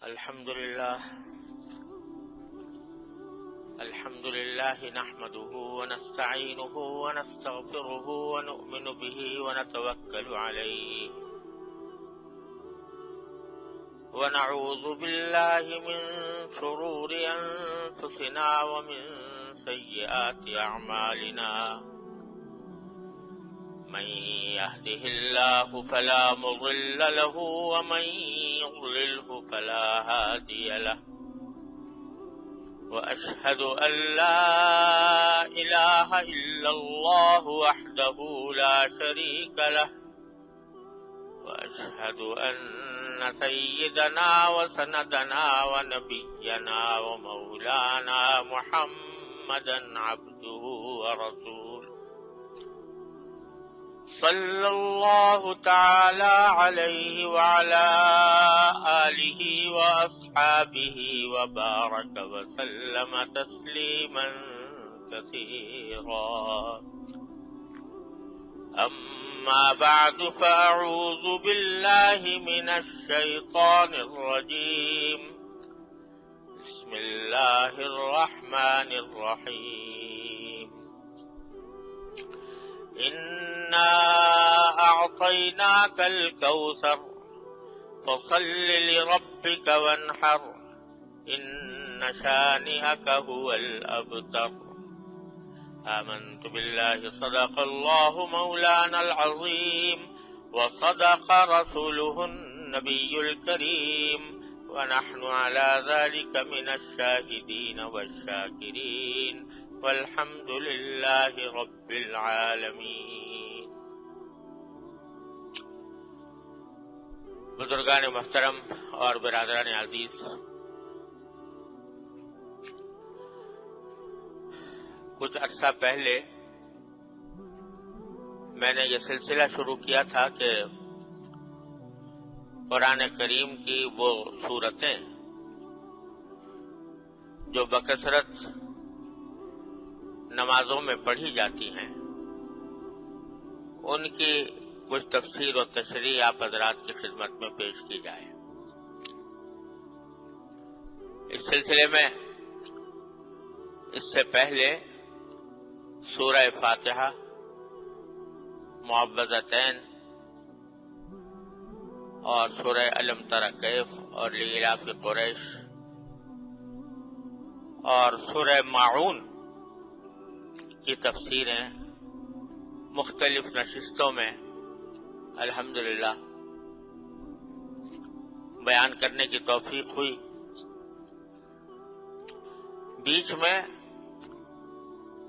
الحمد لله نحمده ونستعينه ونستغفره ونؤمن به ونتوكل عليه ونعوذ بالله من شرور أنفسنا ومن سيئات أعمالنا من يهده الله فلا مضل له ومن يضلله فلا هادي له وأشهد أن لا إله إلا الله وحده لا شريك له وأشهد أن سيدنا وسندنا ونبينا ومولانا محمدا عبده ورسوله صلى الله تعالى عليه وعلى آله وأصحابه وبارك وسلم تسليما كثيرا أما بعد فأعوذ بالله من الشيطان الرجيم بسم الله الرحمن الرحيم إنا أعطيناك الكوثر فصل لربك وانحر إن شانئك هو الأبتر آمنت بالله صدق الله مولانا العظيم وصدق رسوله النبي الكريم ونحن على ذلك من الشاهدين والشاكرين والحمد لله رب العالمين. بزرگان محترم اور برادران عزیز، کچھ عرصہ پہلے میں نے یہ سلسلہ شروع کیا تھا کہ قرآن کریم کی وہ سورتیں جو بکثرت نمازوں میں پڑھی جاتی ہیں ان کی کچھ تفسیر و تشریح آپ حضرات کی خدمت میں پیش کی جائے. اس سلسلے میں اس سے پہلے سورہ فاتحہ، معوذتین اور سورہ الم تر کیف اور لإلاف قریش اور سورہ ماعون کی تفسیریں مختلف نشستوں میں الحمدللہ بیان کرنے کی توفیق ہوئی. بیچ میں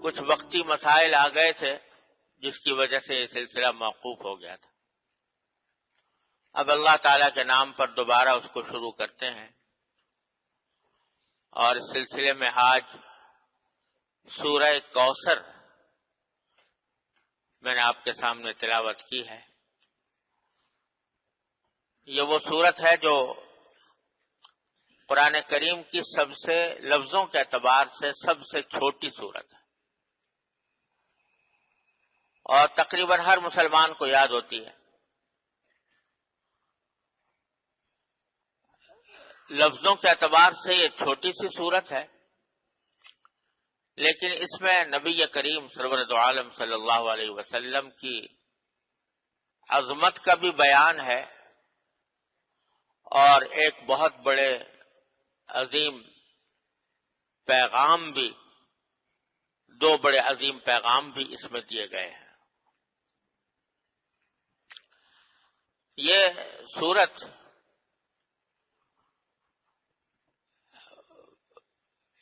کچھ وقتی مسائل آ گئے تھے جس کی وجہ سے یہ سلسلہ موقوف ہو گیا تھا. اب اللہ تعالی کے نام پر دوبارہ اس کو شروع کرتے ہیں اور اس سلسلے میں آج سورہ کوثر میں نے آپ کے سامنے تلاوت کی ہے. یہ وہ سورت ہے جو قرآن کریم کی سب سے لفظوں کے اعتبار سے سب سے چھوٹی سورت ہے اور تقریباً ہر مسلمان کو یاد ہوتی ہے. لفظوں کے اعتبار سے یہ چھوٹی سی سورت ہے، لیکن اس میں نبی کریم سرورت عالم صلی اللہ علیہ وسلم کی عظمت کا بھی بیان ہے اور ایک بہت بڑے عظیم پیغام بھی، دو بڑے عظیم پیغام بھی اس میں دیے گئے ہیں. یہ سورت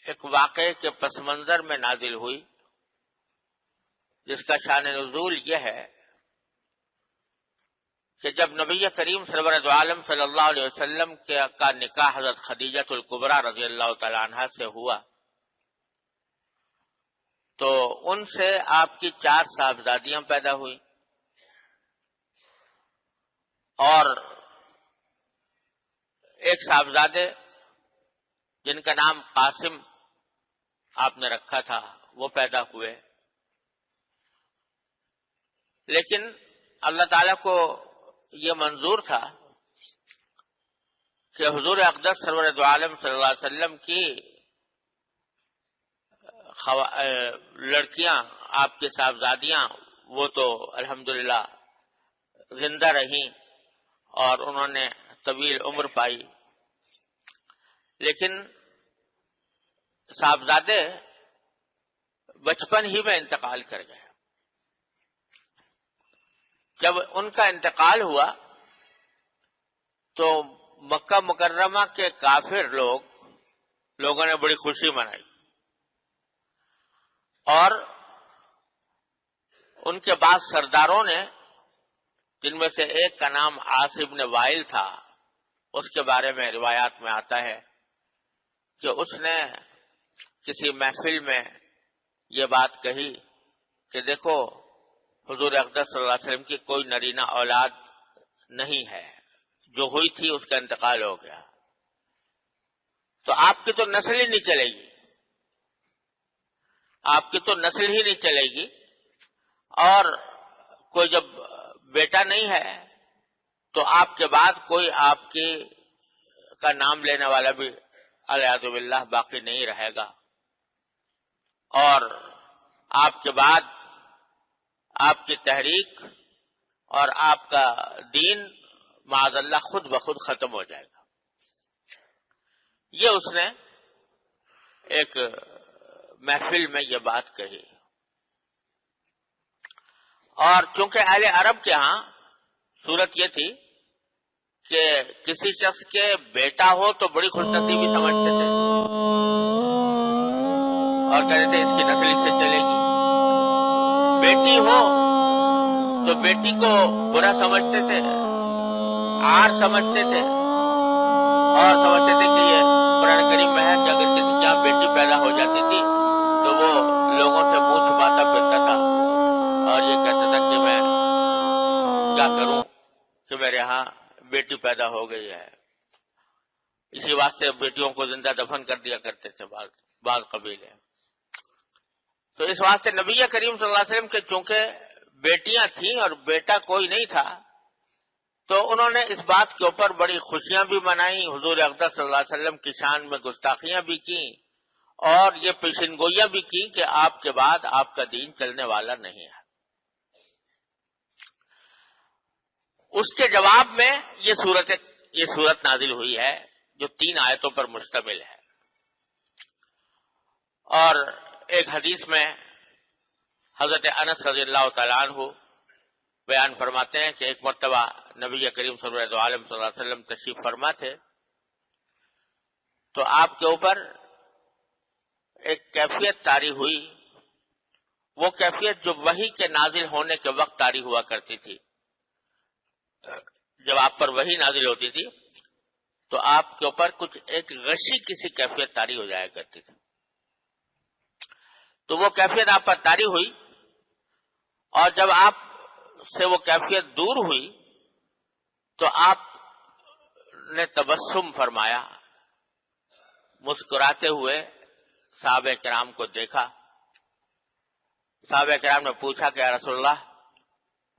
ایک واقعے کے پس منظر میں نازل ہوئی جس کا شان نزول یہ ہے کہ جب نبی کریم سرورت عالم صلی اللہ علیہ وسلم کا نکاح حضرت خدیجہ الکبریٰ رضی اللہ تعالی عنہا سے ہوا تو ان سے آپ کی 4 صاحبزادیاں پیدا ہوئی اور ایک صاحبزادے جن کا نام قاسم آپ نے رکھا تھا وہ پیدا ہوئے. لیکن اللہ تعالیٰ کو یہ منظور تھا کہ حضور اقدس سرور دو عالم صلی اللہ علیہ وسلم کی لڑکیاں، آپ کی صاحبزادیاں، وہ تو الحمدللہ زندہ رہیں اور انہوں نے طویل عمر پائی، لیکن صاحبزادے بچپن ہی میں انتقال کر گئے۔ جب ان کا انتقال ہوا تو مکہ مکرمہ کے کافر لوگوں نے بڑی خوشی منائی، اور ان کے بعد سرداروں نے، جن میں سے ایک کا نام عاص بن وائل تھا، اس کے بارے میں روایات میں آتا ہے کہ اس نے کسی محفل میں یہ بات کہی کہ دیکھو حضور اقدس صلی اللہ علیہ وسلم کی کوئی نرینہ اولاد نہیں ہے، جو ہوئی تھی اس کا انتقال ہو گیا، تو آپ کی تو نسل ہی نہیں چلے گی، آپ کی تو نسل ہی نہیں چلے گی، اور کوئی جب بیٹا نہیں ہے تو آپ کے بعد کوئی آپ کی کا نام لینے والا بھی والعیاذ باللہ باقی نہیں رہے گا، اور آپ کے بعد آپ کی تحریک اور آپ کا دین معاذ اللہ خود بخود ختم ہو جائے گا۔ یہ اس نے ایک محفل میں یہ بات کہی، اور چونکہ اہل عرب کے ہاں صورت یہ تھی کہ کسی شخص کے بیٹا ہو تو بڑی خوش نصیبی سمجھتے تھے اور کہتے تھے اس کی نسل اس سے چلے گی، بیٹی ہو تو بیٹی کو برا سمجھتے تھے، عار سمجھتے تھے، اور سمجھتے تھے کہ یہ قرآن کریم میں ہے کہ اگر کسی کے یہاں بیٹی پیدا ہو جاتی تھی تو وہ لوگوں سے منہ چھپاتا پھرتا تھا اور یہ کہتا تھا کہ میں کیا کروں کہ میرے ہاں بیٹی پیدا ہو گئی ہے۔ اسی واسطے بیٹیوں کو زندہ دفن کر دیا کرتے تھے بعض قبیلے۔ تو اس واسطے نبی کریم صلی اللہ علیہ وسلم کے چونکہ بیٹیاں تھیں اور بیٹا کوئی نہیں تھا، تو انہوں نے اس بات کے اوپر بڑی خوشیاں بھی منائیں، حضور اقدس صلی اللہ علیہ وسلم کی شان میں گستاخیاں بھی کی، اور یہ پیشن گوئیاں بھی کی کہ آپ کے بعد آپ کا دین چلنے والا نہیں ہے۔ اس کے جواب میں یہ صورت نازل ہوئی ہے جو 3 آیتوں پر مشتمل ہے۔ اور ایک حدیث میں حضرت انس رضی اللہ تعالیٰ عنہ بیان فرماتے ہیں کہ ایک مرتبہ نبی کریم صلی اللہ علیہ وسلم تشریف فرما تھے، تو آپ کے اوپر ایک کیفیت طاری ہوئی، وہ کیفیت جو وحی کے نازل ہونے کے وقت طاری ہوا کرتی تھی۔ جب آپ پر وحی نازل ہوتی تھی تو آپ کے اوپر کچھ ایک غشی کسی کیفیت طاری ہو جایا کرتی تھی، تو وہ کیفیت آپ پر طاری ہوئی، اور جب آپ سے وہ کیفیت دور ہوئی تو آپ نے تبسم فرمایا، مسکراتے ہوئے صحابہ کرام کو دیکھا۔ صحابہ کرام نے پوچھا کہ یا رسول اللہ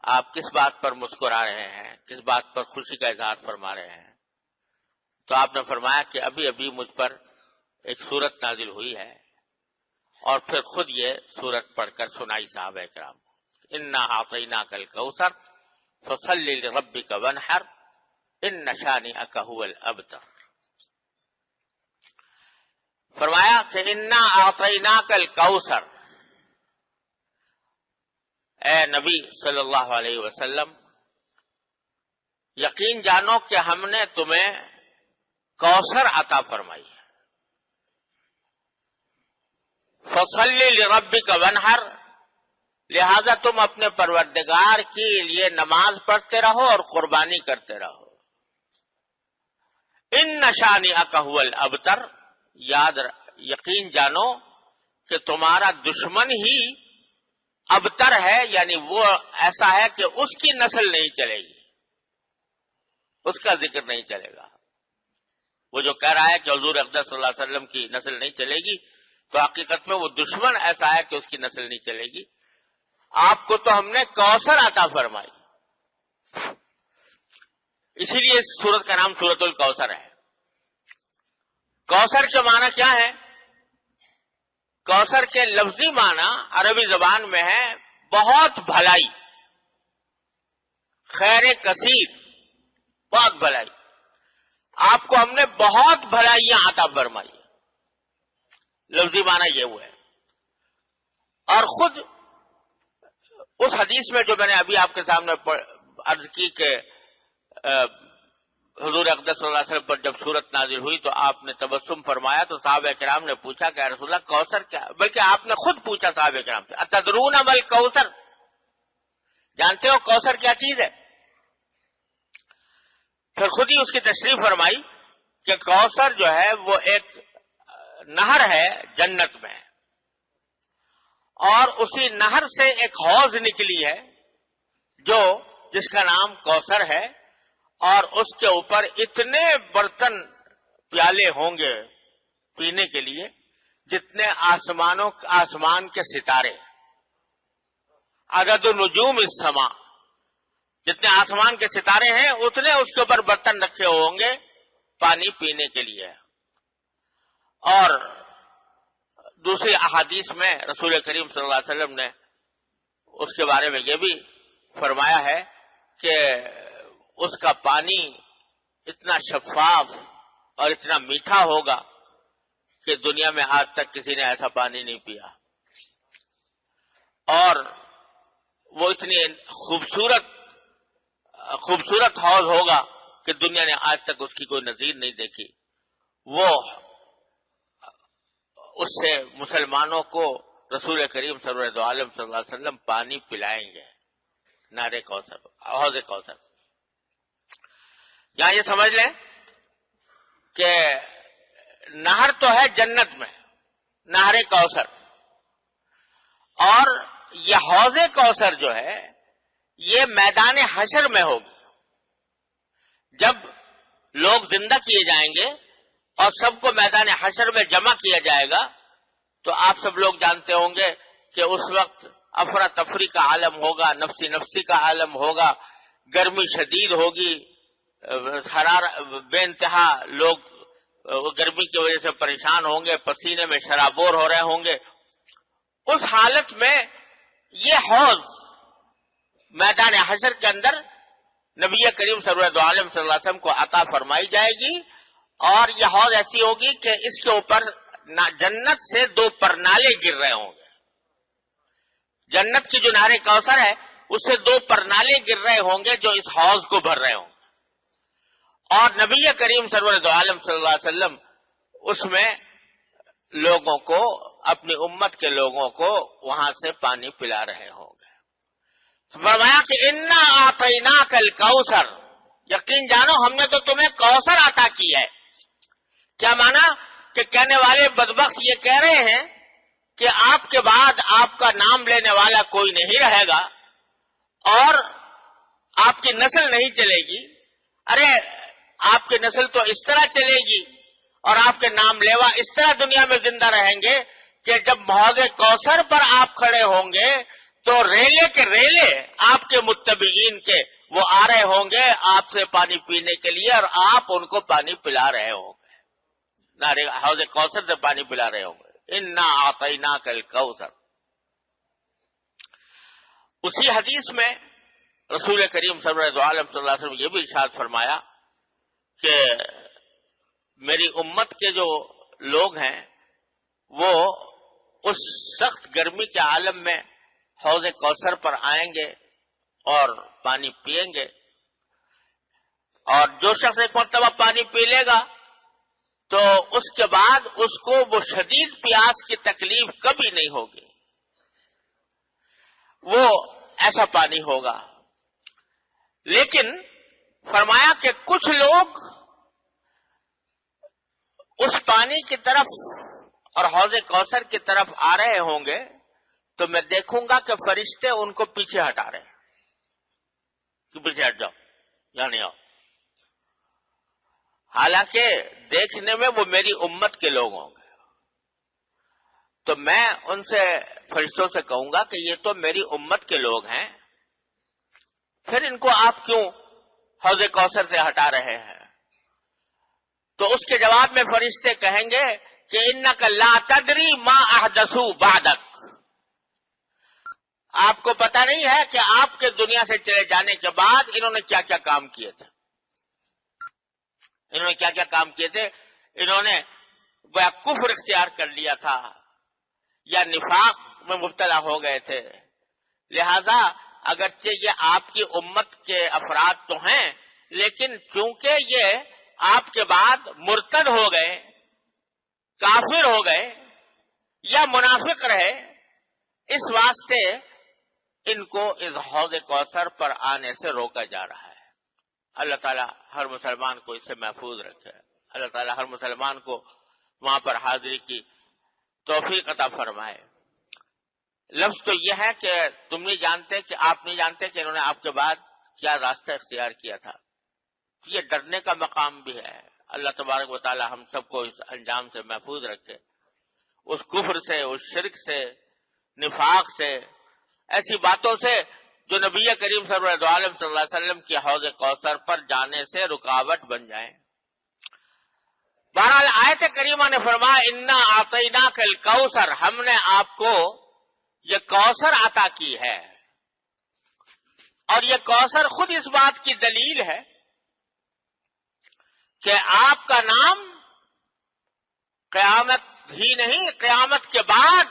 آپ کس بات پر مسکرا رہے ہیں، کس بات پر خوشی کا اظہار فرما رہے ہیں؟ تو آپ نے فرمایا کہ ابھی ابھی مجھ پر ایک سورت نازل ہوئی ہے، اور پھر خود یہ سورت پڑھ کر سنائی صحابہ کرام کو، انا اعطیناک الکوثر فصل لربک وانحر ان شانئک هو الابتر۔ فرمایا کہ انا اعطیناک الکوثر، اے نبی صلی اللہ علیہ وسلم یقین جانو کہ ہم نے تمہیں کوثر عطا فرمائی ہے۔ فصل لربک وانحر، لہذا تم اپنے پروردگار کے لیے نماز پڑھتے رہو اور قربانی کرتے رہو۔ ان شانئک هو الابتر، یقین جانو کہ تمہارا دشمن ہی ابتر ہے، یعنی وہ ایسا ہے کہ اس کی نسل نہیں چلے گی، اس کا ذکر نہیں چلے گا۔ وہ جو کہہ رہا ہے کہ حضور اقدس صلی اللہ علیہ وسلم کی نسل نہیں چلے گی، تو حقیقت میں وہ دشمن ایسا ہے کہ اس کی نسل نہیں چلے گی۔ آپ کو تو ہم نے کوثر عطا فرمائی، اسی لیے اس سورت کا نام سورت الکوثر ہے۔ کوثر کے معنی کیا ہے؟ کوثر کے لفظی معنی عربی زبان میں ہے بہت بھلائی، خیر کثیر، بہت بھلائی. آپ کو ہم نے بہت بھلائیاں عطا فرمائی، لفظی معنی یہ ہوا ہے. اور خود اس حدیث میں جو میں نے ابھی آپ کے سامنے عرض کی کہ حضور اقدس صلی اللہ علیہ وسلم پر جب سورت نازل ہوئی تو آپ نے تبسم فرمایا تو صحابہ کرام نے پوچھا کہ رسول اللہ کوثر کیا، بلکہ آپ نے خود پوچھا صحابہ کرام سے، اتدرون مل کوثر، جانتے ہو کوثر کیا چیز ہے؟ پھر خود ہی اس کی تشریح فرمائی کہ کوثر جو ہے وہ ایک نہر ہے جنت میں، اور اسی نہر سے ایک حوض نکلی ہے جس کا نام کوثر ہے، اور اس کے اوپر اتنے برتن پیالے ہوں گے پینے کے لیے جتنے آسمان کے ستارے، عدد نجوم السماء، جتنے آسمان کے ستارے ہیں اتنے اس کے اوپر برتن رکھے ہوں گے پانی پینے کے لیے. اور دوسری احادیث میں رسول کریم صلی اللہ علیہ وسلم نے اس کے بارے میں یہ بھی فرمایا ہے کہ اس کا پانی اتنا شفاف اور اتنا میٹھا ہوگا کہ دنیا میں آج تک کسی نے ایسا پانی نہیں پیا، اور وہ اتنی خوبصورت حوض ہوگا کہ دنیا نے آج تک اس کی کوئی نظیر نہیں دیکھی. وہ اس سے مسلمانوں کو رسول کریم صلی اللہ علیہ وسلم پانی پلائیں گے، نہر کوثر، حوض کوثر. یہاں یہ سمجھ لیں کہ نہر تو ہے جنت میں، نہر کوثر، اور یہ حوض کوثر جو ہے یہ میدان حشر میں ہوگی. جب لوگ زندہ کیے جائیں گے اور سب کو میدان حشر میں جمع کیا جائے گا تو آپ سب لوگ جانتے ہوں گے کہ اس وقت افراتفری کا عالم ہوگا، نفسی کا عالم ہوگا، گرمی شدید ہوگی، بے انتہا لوگ گرمی کی وجہ سے پریشان ہوں گے، پسینے میں شرابور ہو رہے ہوں گے. اس حالت میں یہ حوض میدان حشر کے اندر نبی کریم صلی اللہ علیہ وسلم کو عطا فرمائی جائے گی، اور یہ حوض ایسی ہوگی کہ اس کے اوپر جنت سے 2 پرنالے گر رہے ہوں گے. جنت کی جو نہر کوثر ہے اس سے 2 پرنالے گر رہے ہوں گے جو اس حوض کو بھر رہے ہوں گے، اور نبی کریم صلی اللہ علیہ وسلم اس میں لوگوں کو، اپنی امت کے لوگوں کو وہاں سے پانی پلا رہے ہوں گے. فرمایا کہ انا اعطیناک الکوثر، یقین جانو ہم نے تو تمہیں کوثر عطا کی ہے. کیا مانا کہ کہنے والے بدبخت یہ کہہ رہے ہیں کہ آپ کے بعد آپ کا نام لینے والا کوئی نہیں رہے گا اور آپ کی نسل نہیں چلے گی. ارے آپ کی نسل تو اس طرح چلے گی اور آپ کے نام لیوا اس طرح دنیا میں زندہ رہیں گے کہ جب حوض کوثر پر آپ کھڑے ہوں گے تو ریلے کے ریلے آپ کے متبعین کے وہ آ رہے ہوں گے آپ سے پانی پینے کے لیے، اور آپ ان کو پانی پلا رہے ہوں گے، حوض کوثر سے پانی پلا رہے ہوں گے. انا اعطیناک الکوثر. اسی حدیث میں رسول کریم صلی اللہ علیہ وسلم یہ بھی ارشاد فرمایا کہ میری امت کے جو لوگ ہیں وہ اس سخت گرمی کے عالم میں حوض کوثر پر آئیں گے اور پانی پئیں گے، اور جو شخص ایک مرتبہ پانی پی لے گا تو اس کے بعد اس کو وہ شدید پیاس کی تکلیف کبھی نہیں ہوگی، وہ ایسا پانی ہوگا. لیکن فرمایا کہ کچھ لوگ اس پانی کی طرف اور حوض کوثر کی طرف آ رہے ہوں گے تو میں دیکھوں گا کہ فرشتے ان کو پیچھے ہٹا رہے ہیں کہ پیچھے ہٹ جاؤ، یہاں نہیں آؤ. حالانکہ دیکھنے میں وہ میری امت کے لوگ ہوں گے، تو میں ان سے فرشتوں سے کہوں گا کہ یہ تو میری امت کے لوگ ہیں، پھر ان کو آپ کیوں حوض کوثر سے ہٹا رہے ہیں؟ تو اس کے جواب میں فرشتے کہیں گے کہ انک لا تدری ما احدثوا بعدک، آپ کو پتہ نہیں ہے کہ آپ کے دنیا سے چلے جانے کے بعد انہوں نے کیا کیا کام کیے تھے. انہوں نے کیا کیا کام کیے تھے؟ انہوں نے وہ کفر اختیار کر لیا تھا یا نفاق میں مبتلا ہو گئے تھے. لہذا اگرچہ یہ آپ کی امت کے افراد تو ہیں، لیکن چونکہ یہ آپ کے بعد مرتد ہو گئے، کافر ہو گئے یا منافق رہے، اس واسطے ان کو اس حوض کوثر پر آنے سے روکا جا رہا ہے. اللہ تعالیٰ ہر مسلمان کو اس سے محفوظ رکھے. اللہ تعالیٰ ہر مسلمان کو وہاں پر حاضری کی توفیق عطا فرمائے. لفظ تو یہ ہے کہ تم نہیں جانتے، کہ آپ نہیں جانتے کہ انہوں نے آپ کے بعد کیا راستہ اختیار کیا تھا. یہ ڈرنے کا مقام بھی ہے. اللہ تبارک و تعالی ہم سب کو اس انجام سے محفوظ رکھے، اس کفر سے، اس شرک سے، نفاق سے، ایسی باتوں سے جو نبی کریم صلی اللہ علیہ وسلم کی حوض کوثر پر جانے سے رکاوٹ بن جائیں. بہرحال آیت کریمہ نے فرمایا انا اعطیناک الکوثر، ہم نے آپ کو یہ کوثر عطا کی ہے. اور یہ کوثر خود اس بات کی دلیل ہے کہ آپ کا نام قیامت ہی نہیں، قیامت کے بعد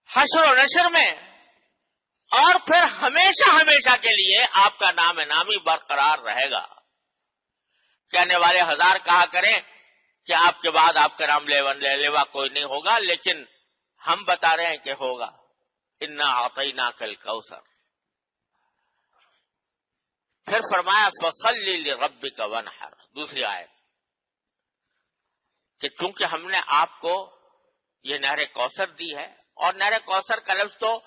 حشر و نشر میں اور پھر ہمیشہ ہمیشہ کے لیے آپ کا نام نامی برقرار رہے گا. کہنے والے ہزار کہا کریں کہ آپ کے بعد آپ کا نام لیوا کوئی نہیں ہوگا، لیکن ہم بتا رہے ہیں کہ ہوگا. انا اعطیناک الکوثر. پھر فرمایا فصلی لربک وانحر، دوسری آیت، کہ چونکہ ہم نے آپ کو یہ نہر کوثر دی ہے. اور نہر کوثر کا لفظ تو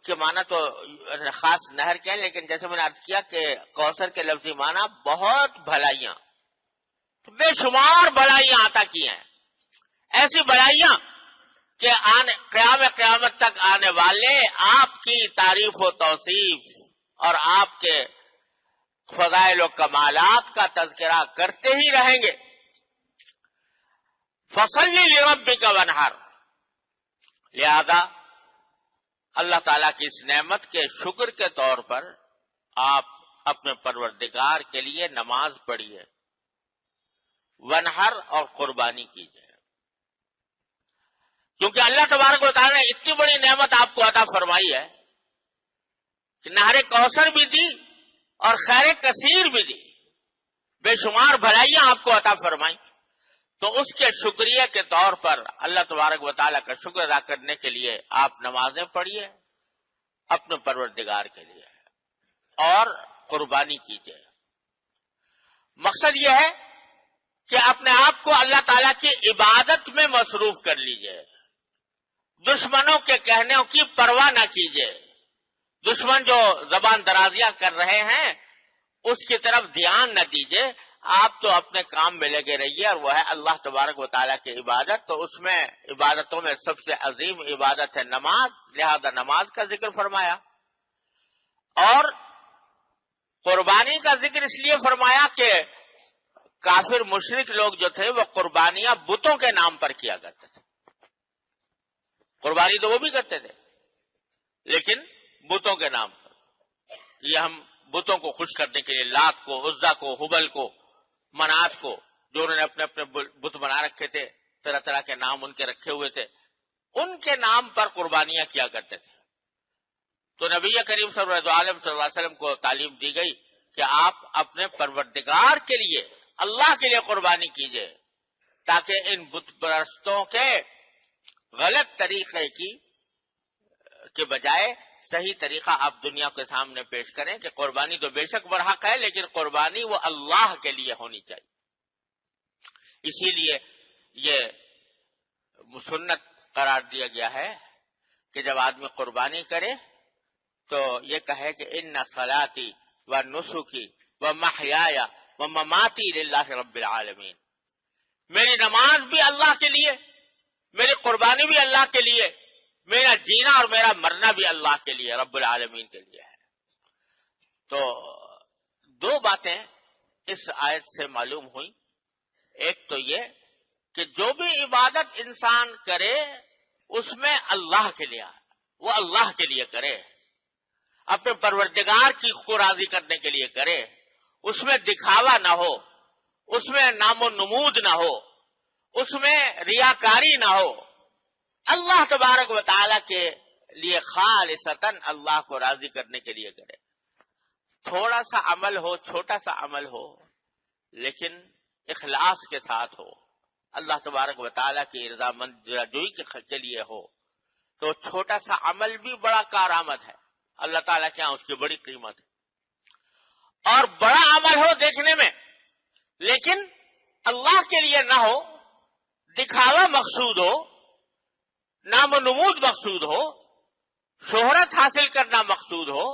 کے معنی تو خاص نہر کے ہیں، لیکن جیسے میں نے عرض کیا کہ کوثر کے لفظی معنی بہت بھلائیاں، بے شمار بھلائیاں عطا کی ہیں. ایسی بھلائیاں کہ قیامت تک آنے والے آپ کی تعریف و توصیف اور آپ کے فضائل و کمالات کا تذکرہ کرتے ہی رہیں گے. فصلی لربک وانحر، لہذا اللہ تعالیٰ کی اس نعمت کے شکر کے طور پر آپ اپنے پروردگار کے لیے نماز پڑھیے، وانحر اور قربانی کیجیے. کیونکہ اللہ تبارک و تعالیٰ نے اتنی بڑی نعمت آپ کو عطا فرمائی ہے کہ نہر کوثر بھی دی اور خیر کثیر بھی دی، بے شمار بھلائیاں آپ کو عطا فرمائی. تو اس کے شکریہ کے طور پر اللہ تبارک و تعالیٰ کا شکر ادا کرنے کے لیے آپ نمازیں پڑھیے اپنے پروردگار کے لیے اور قربانی کیجیے. مقصد یہ ہے کہ اپنے آپ کو اللہ تعالیٰ کی عبادت میں مصروف کر لیجیے. دشمنوں کے کہنے کی پرواہ نہ کیجیے. دشمن جو زبان درازیاں کر رہے ہیں اس کی طرف دھیان نہ دیجیے. آپ تو اپنے کام میں لگے رہیے، اور وہ ہے اللہ تبارک و تعالیٰ کی عبادت. تو اس میں عبادتوں میں سب سے عظیم عبادت ہے نماز، لہذا نماز کا ذکر فرمایا. اور قربانی کا ذکر اس لیے فرمایا کہ کافر مشرک لوگ جو تھے وہ قربانیاں بتوں کے نام پر کیا کرتے تھے. قربانی تو وہ بھی کرتے تھے لیکن بتوں کے نام پر. یہ ہم بتوں کو خوش کرنے کے لیے لات کو، عزا کو، حبل کو، منات کو، جو انہوں نے اپنے اپنے بت بنا رکھے تھے، طرح طرح کے نام ان کے رکھے ہوئے تھے، ان کے نام پر قربانیاں کیا کرتے تھے. تو نبی کریم صلی اللہ علیہ وسلم کو تعلیم دی گئی کہ آپ اپنے پروردگار کے لیے، اللہ کے لیے قربانی کیجئے، تاکہ ان بت پرستوں کے غلط طریقے کے بجائے صحیح طریقہ آپ دنیا کے سامنے پیش کریں کہ قربانی تو بے شک برحق ہے، لیکن قربانی وہ اللہ کے لیے ہونی چاہیے. اسی لیے یہ سنت قرار دیا گیا ہے کہ جب آدمی قربانی کرے تو یہ کہے کہ ان صلاتی و نسکی و محیایا و مماتی للہ رب العالمین، میری نماز بھی اللہ کے لیے، میری قربانی بھی اللہ کے لیے، میرا جینا اور میرا مرنا بھی اللہ کے لیے، رب العالمین کے لیے ہے. تو دو باتیں اس آیت سے معلوم ہوئی، ایک تو یہ کہ جو بھی عبادت انسان کرے اس میں اللہ کے لیے، وہ اللہ کے لیے کرے، اپنے پروردگار کی کو راضی کرنے کے لیے کرے، اس میں دکھاوا نہ ہو، اس میں نام و نمود نہ ہو، اس میں ریاکاری نہ ہو، اللہ تبارک و تعالی کے لیے خالصتاً اللہ کو راضی کرنے کے لیے کرے۔ تھوڑا سا عمل ہو، چھوٹا سا عمل ہو، لیکن اخلاص کے ساتھ ہو، اللہ تبارک و تعالیٰ کی رضامند جوئی کے لیے ہو، تو چھوٹا سا عمل بھی بڑا کارآمد ہے، اللہ تعالیٰ کے ہاں اس کی بڑی قیمت ہے۔ اور بڑا عمل ہو دیکھنے میں، لیکن اللہ کے لیے نہ ہو، دکھاوا مقصود ہو، نام و نمود مقصود ہو، شہرت حاصل کرنا مقصود ہو،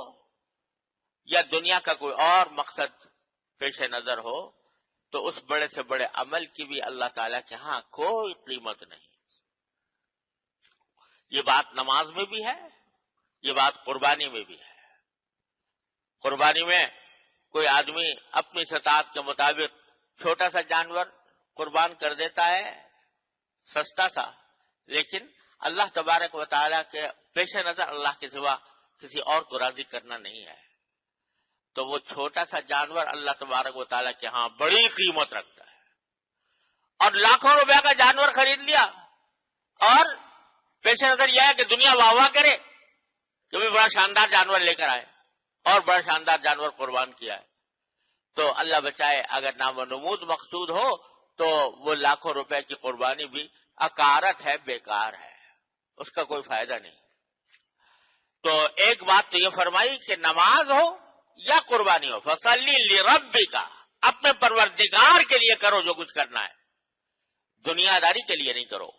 یا دنیا کا کوئی اور مقصد پیش نظر ہو، تو اس بڑے سے بڑے عمل کی بھی اللہ تعالیٰ کے ہاں کوئی قیمت نہیں۔ یہ بات نماز میں بھی ہے، یہ بات قربانی میں بھی ہے۔ قربانی میں کوئی آدمی اپنی استطاعت کے مطابق چھوٹا سا جانور قربان کر دیتا ہے، سستا تھا، لیکن اللہ تبارک و تعالیٰ کے پیش نظر اللہ کے سوا کسی اور کو راضی کرنا نہیں ہے، تو وہ چھوٹا سا جانور اللہ تبارک و تعالیٰ کے ہاں بڑی قیمت رکھتا ہے۔ اور لاکھوں روپے کا جانور خرید لیا اور پیش نظر یہ ہے کہ دنیا واہ واہ کرے کہ بھی بڑا شاندار جانور لے کر آئے اور بڑا شاندار جانور قربان کیا ہے، تو اللہ بچائے اگر نام و نمود مقصود ہو تو وہ لاکھوں روپے کی قربانی بھی اکارت ہے، بیکار ہے، اس کا کوئی فائدہ نہیں۔ تو ایک بات تو یہ فرمائی کہ نماز ہو یا قربانی ہو، فصلی لربک، اپنے پروردگار کے لیے کرو جو کچھ کرنا ہے، دنیا داری کے لیے نہیں کرو۔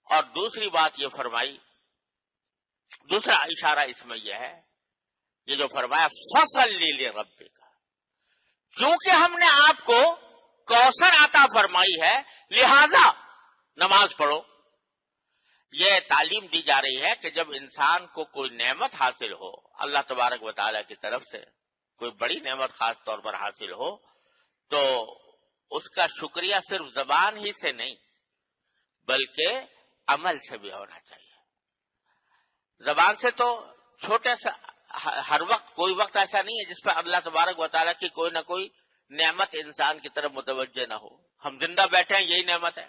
اور دوسری بات یہ فرمائی، دوسرا اشارہ اس میں یہ ہے، یہ جو فرمایا فصلی لربک، چونکہ ہم نے آپ کو کوثر عطا فرمائی ہے لہذا نماز پڑھو۔ یہ تعلیم دی جا رہی ہے کہ جب انسان کو کوئی نعمت حاصل ہو اللہ تبارک و تعالیٰ کی طرف سے، کوئی بڑی نعمت خاص طور پر حاصل ہو، تو اس کا شکریہ صرف زبان ہی سے نہیں بلکہ عمل سے بھی ہونا چاہیے۔ زبان سے تو چھوٹے سا ہر وقت، کوئی وقت ایسا نہیں ہے جس پر اللہ تبارک و تعالیٰ کی کوئی نہ کوئی نعمت انسان کی طرف متوجہ نہ ہو۔ ہم زندہ بیٹھے ہیں، یہی نعمت ہے۔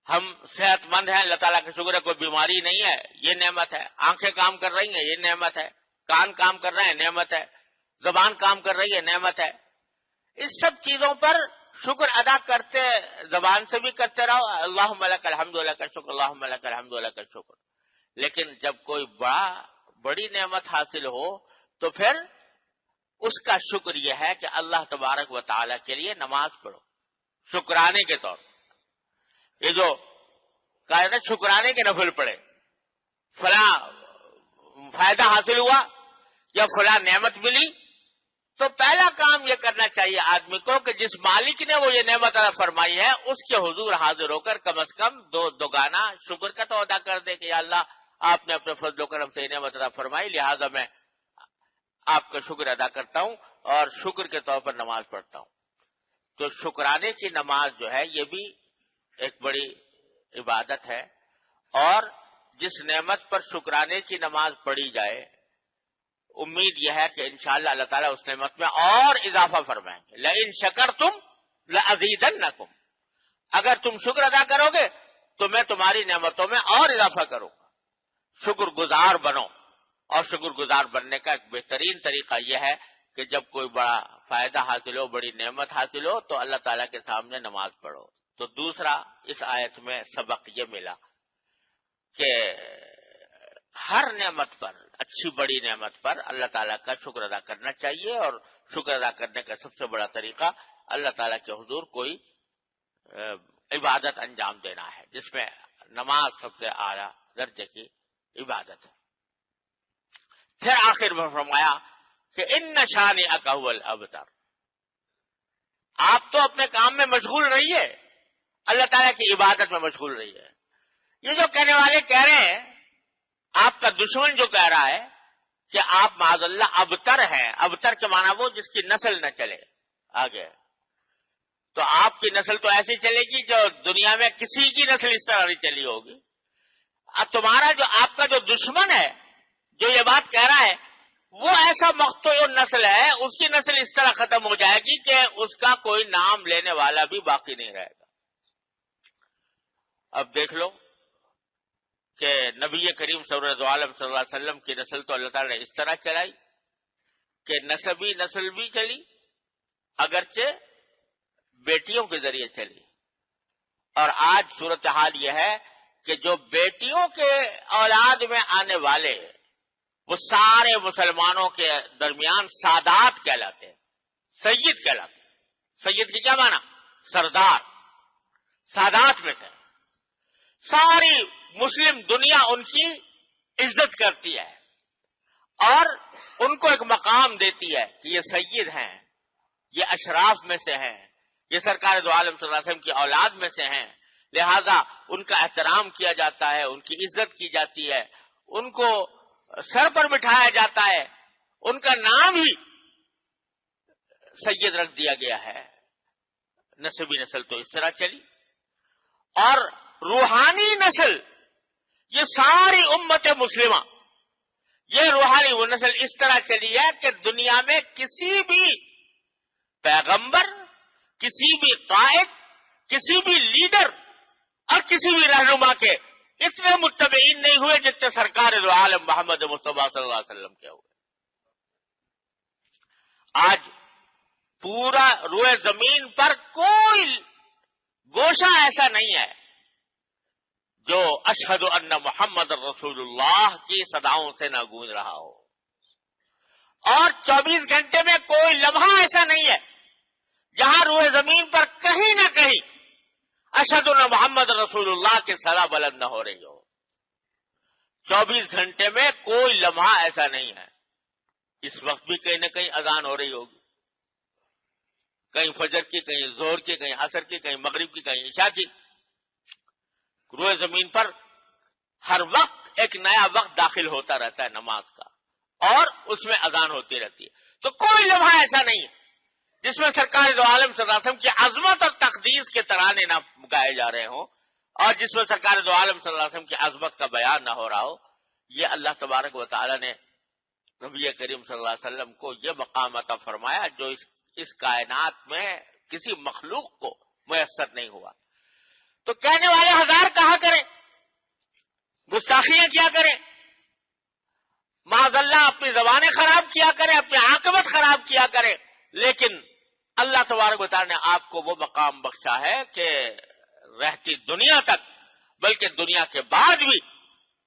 ہم صحت مند ہیں، اللہ تعالیٰ کا شکر ہے، کوئی بیماری نہیں ہے، یہ نعمت ہے۔ آنکھیں کام کر رہی ہیں، یہ نعمت ہے۔ کان کام کر رہے ہیں، نعمت ہے۔ زبان کام کر رہی ہے، نعمت ہے۔ اس سب چیزوں پر شکر ادا کرتے، زبان سے بھی کرتے رہو، اللہم لک الحمد لک الشکر، اللہم لک الحمد لک الشکر۔ لیکن جب کوئی بڑی نعمت حاصل ہو تو پھر اس کا شکر یہ ہے کہ اللہ تبارک و تعالیٰ کے لیے نماز پڑھو، شکرانے کے طور پر۔ یہ جو کہا تھا شکرانے کے نفل پڑے، فلاں فائدہ حاصل ہوا یا فلاں نعمت ملی، تو پہلا کام یہ کرنا چاہیے آدمی کو کہ جس مالک نے وہ یہ نعمت عطا فرمائی ہے اس کے حضور حاضر ہو کر کم از کم دوگانا شکر کا تو ادا کر دے کہ یا اللہ آپ نے اپنے فضل و کرم سے یہ نعمت عطا فرمائی، لہذا میں آپ کا شکر ادا کرتا ہوں اور شکر کے طور پر نماز پڑھتا ہوں۔ تو شکرانے کی نماز جو ہے یہ بھی ایک بڑی عبادت ہے، اور جس نعمت پر شکرانے کی نماز پڑھی جائے امید یہ ہے کہ انشاءاللہ اللہ تعالیٰ اس نعمت میں اور اضافہ فرمائیں گے۔ لئن شکرتم لازیدنکم، اگر تم شکر ادا کرو گے تو میں تمہاری نعمتوں میں اور اضافہ کروں گا۔ شکر گزار بنو، اور شکر گزار بننے کا ایک بہترین طریقہ یہ ہے کہ جب کوئی بڑا فائدہ حاصل ہو، بڑی نعمت حاصل ہو، تو اللہ تعالیٰ کے سامنے نماز پڑھو۔ تو دوسرا اس آیت میں سبق یہ ملا کہ ہر نعمت پر، اچھی بڑی نعمت پر اللہ تعالیٰ کا شکر ادا کرنا چاہیے، اور شکر ادا کرنے کا سب سے بڑا طریقہ اللہ تعالیٰ کے حضور کوئی عبادت انجام دینا ہے، جس میں نماز سب سے اعلیٰ درجے کی عبادت ہے۔ پھر آخر میں فرمایا کہ ان شانئک ھو الابتر، آپ تو اپنے کام میں مشغول رہیے، اللہ تعالیٰ کی عبادت میں مشغول رہیے۔ یہ جو کہنے والے کہہ رہے ہیں، آپ کا دشمن جو کہہ رہا ہے کہ آپ معاذ اللہ ابتر ہیں. ابتر کے معنی وہ جس کی نسل نہ چلے آگے. تو آپ کی نسل تو ایسی چلے گی جو دنیا میں کسی کی نسل اس طرح نہیں چلی ہوگی. اب تمہارا جو آپ کا جو دشمن ہے جو یہ بات کہہ رہا ہے وہ ایسا مقتول نسل ہے, اس کی نسل اس طرح ختم ہو جائے گی کہ اس کا کوئی نام لینے والا بھی باقی نہیں رہے گا. اب دیکھ لو کہ نبی کریم سرور دو عالم صلی اللہ علیہ وسلم کی نسل تو اللہ تعالیٰ نے اس طرح چلائی کہ نسبی نسل بھی چلی, اگرچہ بیٹیوں کے ذریعے چلی. اور آج صورتحال یہ ہے کہ جو بیٹیوں کے اولاد میں آنے والے وہ سارے مسلمانوں کے درمیان سادات کہلاتے ہیں, سید کہلاتے ہیں. سید کی کیا معنی؟ سردار. سادات میں سے ساری مسلم دنیا ان کی عزت کرتی ہے اور ان کو ایک مقام دیتی ہے کہ یہ سید ہیں, یہ اشراف میں سے ہیں, یہ سرکار دو عالم صلی اللہ علیہ وسلم کی اولاد میں سے ہیں. لہذا ان کا احترام کیا جاتا ہے, ان کی عزت کی جاتی ہے, ان کو سر پر بٹھایا جاتا ہے, ان کا نام ہی سید رکھ دیا گیا ہے. نسبی نسل تو اس طرح چلی. اور روحانی نسل یہ ساری امت مسلمہ, یہ روحانی وہ نسل اس طرح چلی ہے کہ دنیا میں کسی بھی پیغمبر, کسی بھی قائد, کسی بھی لیڈر اور کسی بھی رہنما کے اتنے متبعین نہیں ہوئے جتنے سرکار دو عالم محمد مصطفیٰ صلی اللہ علیہ وسلم کے ہوئے. آج پورا روئے زمین پر کوئی گوشہ ایسا نہیں ہے جو اشہد ان محمد رسول اللہ کی صداؤں سے نہ گونج رہا ہو. اور 24 گھنٹے میں کوئی لمحہ ایسا نہیں ہے جہاں روئے زمین پر کہیں نہ کہیں اشہد ان محمد رسول اللہ کی صدا بلند نہ ہو رہی ہو. 24 گھنٹے میں کوئی لمحہ ایسا نہیں ہے. اس وقت بھی کہیں نہ کہیں اذان ہو رہی ہوگی, کہیں فجر کی, کہیں ظہر کی, کہیں عصر کی, کہیں مغرب کی, کہیں عشاء کی. روئے زمین پر ہر وقت ایک نیا وقت داخل ہوتا رہتا ہے نماز کا, اور اس میں اذان ہوتی رہتی ہے. تو کوئی لمحہ ایسا نہیں ہے جس میں سرکار دو عالم صلی اللہ علیہ وسلم کی عظمت اور تقدیس کے ترانے نہ گائے جا رہے ہوں, اور جس میں سرکار دو عالم صلی اللہ علیہ وسلم کی عظمت کا بیان نہ ہو رہا ہو. یہ اللہ تبارک و تعالی نے نبی کریم صلی اللہ علیہ وسلم کو یہ مقام عطا فرمایا جو اس کائنات میں کسی مخلوق کو میسر نہیں ہوا. تو کہنے والے ہزار کہا کریں, گستاخیاں کیا کریں, معاذ اللہ اپنی زبانیں خراب کیا کریں, اپنی عاقبت خراب کیا کریں, لیکن اللہ تبارک و تعالی نے آپ کو وہ مقام بخشا ہے کہ رہتی دنیا تک بلکہ دنیا کے بعد بھی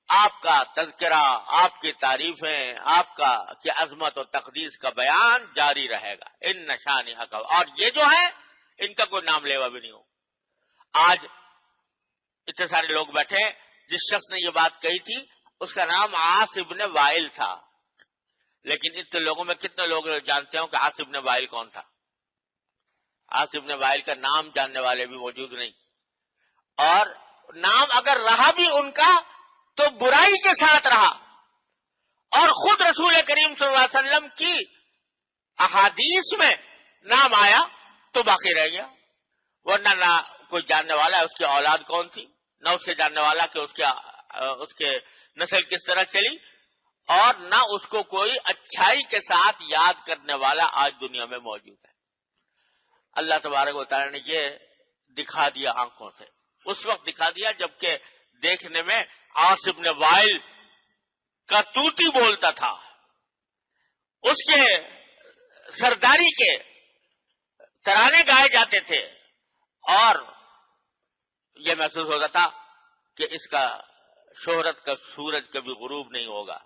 آپ کا تذکرہ, آپ کی تعریفیں, آپ کا کہ عظمت و تقدیس کا بیان جاری رہے گا. ان نشانی حق, اور یہ جو ہے ان کا کوئی نام لیوا بھی نہیں ہو. آج اتنے سارے لوگ بیٹھے, جس شخص نے یہ بات کہی تھی اس کا نام عاص ابن وائل تھا, لیکن اتنے لوگوں میں کتنے لوگ جانتے ہوں کہ عاص ابن وائل کون تھا؟ عاص ابن وائل کا نام جاننے والے بھی موجود نہیں, اور نام اگر رہا بھی ان کا تو برائی کے ساتھ رہا, اور خود رسول کریم صلی اللہ علیہ وسلم کی احادیث میں نام آیا تو باقی رہ گیا. ورنہ نہ کوئی جاننے والا ہے اس کی اولاد کون تھی, نہ اس کے جاننے والا کہ اس کے نسل کس طرح چلی, اور نہ اس کو کوئی اچھائی کے ساتھ یاد کرنے والا آج دنیا میں موجود ہے. اللہ تبارک و تعالی نے یہ دکھا دیا آنکھوں سے, اس وقت دکھا دیا جبکہ دیکھنے میں عاص ابن وائل کا توتی بولتا تھا, اس کے سرداری کے ترانے گائے جاتے تھے, اور یہ محسوس ہوتا تھا کہ اس کا شہرت کا سورج کبھی غروب نہیں ہوگا.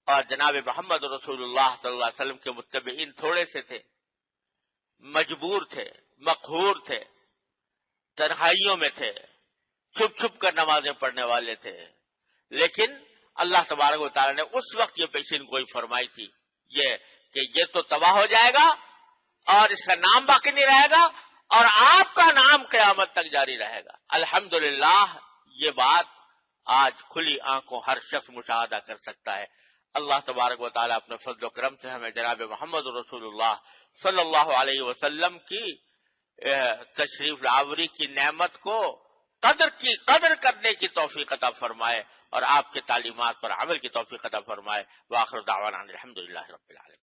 اور جناب محمد رسول اللہ صلی اللہ علیہ وسلم کے متبعین تھوڑے سے تھے, مجبور تھے, مقہور تھے, تنہائیوں میں تھے, چھپ چھپ کر نمازیں پڑھنے والے تھے. لیکن اللہ تبارک و تعالی نے اس وقت یہ پیشین گوئی فرمائی تھی یہ کہ یہ تو تباہ ہو جائے گا اور اس کا نام باقی نہیں رہے گا, اور آپ کا نام قیامت تک جاری رہے گا. الحمدللہ یہ بات آج کھلی آنکھوں ہر شخص مشاہدہ کر سکتا ہے. اللہ تبارک و تعالیٰ اپنے فضل و کرم سے ہمیں جناب محمد رسول اللہ صلی اللہ علیہ وسلم کی تشریف لاوری کی نعمت کو قدر کرنے کی توفیق عطا فرمائے اور آپ کے تعلیمات پر عمل کی توفیق عطا فرمائے۔ وآخر دعوانا الحمدللہ رب العالمین۔